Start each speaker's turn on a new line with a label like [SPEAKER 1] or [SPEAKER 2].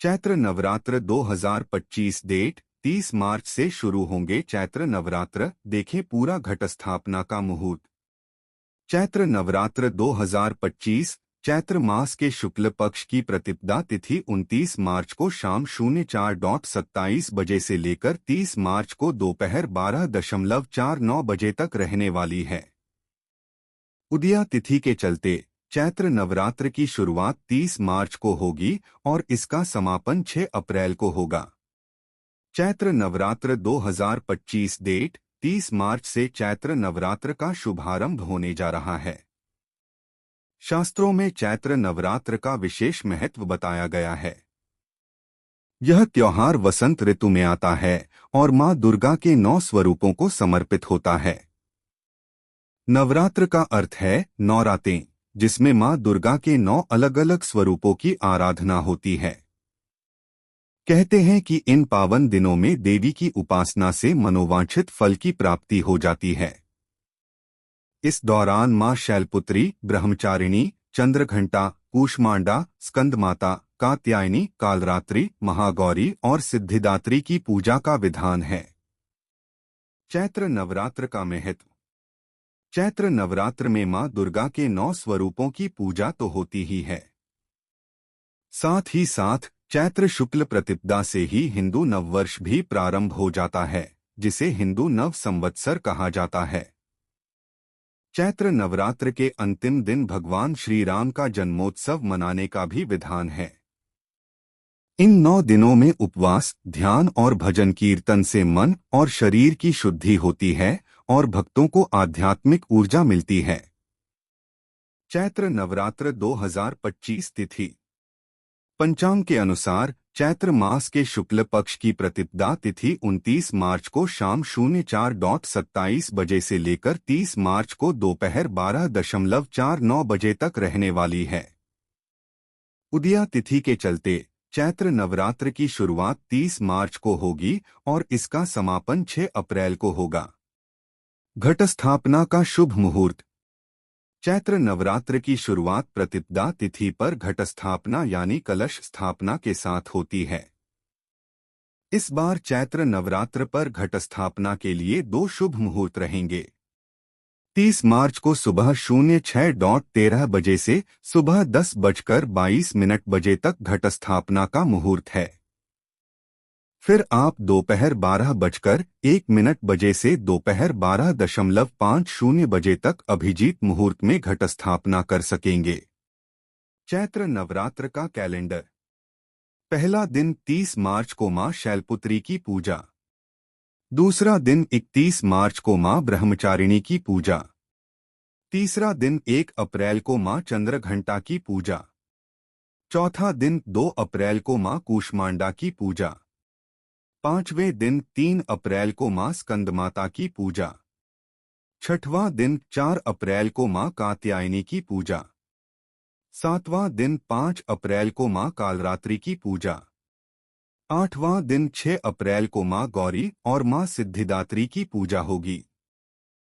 [SPEAKER 1] Chaitra Navratra 2025 date 30 मार्च से शुरू होंगे चैत्र नवरात्र। देखें पूरा घट स्थापना का मुहूर्त। चैत्र नवरात्र 2025 चैत्र मास के शुक्ल पक्ष की प्रतिपदा तिथि 29 मार्च को शाम 04:27 बजे से लेकर 30 मार्च को दोपहर 12:49 बजे तक रहने वाली है। उदया तिथि के चलते चैत्र नवरात्र की शुरुआत 30 मार्च को होगी और इसका समापन 6 अप्रैल को होगा। चैत्र नवरात्र 2025 डेट 30 मार्च से चैत्र नवरात्र का शुभारंभ होने जा रहा है। शास्त्रों में चैत्र नवरात्र का विशेष महत्व बताया गया है। यह त्योहार वसंत ऋतु में आता है और मां दुर्गा के 9 स्वरूपों को समर्पित होता है। नवरात्र का अर्थ है 9 रातें, जिसमें मां दुर्गा के 9 अलग अलग स्वरूपों की आराधना होती है। कहते हैं कि इन पावन दिनों में देवी की उपासना से मनोवांछित फल की प्राप्ति हो जाती है। इस दौरान मां शैलपुत्री, ब्रह्मचारिणी, चंद्रघंटा, कूष्मांडा, स्कंदमाता, कात्यायनी, कालरात्रि, महागौरी और सिद्धिदात्री की पूजा का विधान है। चैत्र नवरात्र का महत्व। चैत्र नवरात्र में मां दुर्गा के 9 स्वरूपों की पूजा तो होती ही है, साथ ही साथ चैत्र शुक्ल प्रतिपदा से ही हिंदू नववर्ष भी प्रारंभ हो जाता है, जिसे हिंदू नव संवत्सर कहा जाता है। चैत्र नवरात्र के अंतिम दिन भगवान श्री राम का जन्मोत्सव मनाने का भी विधान है। इन 9 दिनों में उपवास, ध्यान और भजन कीर्तन से मन और शरीर की शुद्धि होती है और भक्तों को आध्यात्मिक ऊर्जा मिलती है। चैत्र नवरात्र 2025 तिथि। पंचांग के अनुसार चैत्र मास के शुक्ल पक्ष की प्रतिपदा तिथि 29 मार्च को शाम 04:27 बजे से लेकर 30 मार्च को दोपहर 12:49 बजे तक रहने वाली है। उदया तिथि के चलते चैत्र नवरात्र की शुरुआत 30 मार्च को होगी और इसका समापन 6 अप्रैल को होगा। घट स्थापना का शुभ मुहूर्त। चैत्र नवरात्र की शुरुआत प्रतिपदा तिथि पर घट स्थापना यानी कलश स्थापना के साथ होती है। इस बार चैत्र नवरात्र पर घट स्थापना के लिए 2 शुभ मुहूर्त रहेंगे। 30 मार्च को सुबह 06:13 बजे से सुबह 10:22 बजे तक घट स्थापना का मुहूर्त है। फिर आप दोपहर 12:01 बजे से दोपहर 12:50 बजे तक अभिजीत मुहूर्त में घट स्थापना कर सकेंगे। चैत्र नवरात्र का कैलेंडर। पहला दिन 30 मार्च को मां शैलपुत्री की पूजा। दूसरा दिन 31 मार्च को मां ब्रह्मचारिणी की पूजा। तीसरा दिन 1 अप्रैल को मां चंद्रघंटा की पूजा। चौथा दिन 2 अप्रैल को मां कूष्मांडा की पूजा। 5वें दिन 3 अप्रैल को मां स्कंदमाता की पूजा। 6वां दिन 4 अप्रैल को मां कात्यायनी की पूजा। 7वां दिन 5 अप्रैल को मां कालरात्रि की पूजा। 8वां दिन 6 अप्रैल को मां गौरी और मां सिद्धिदात्री की पूजा होगी।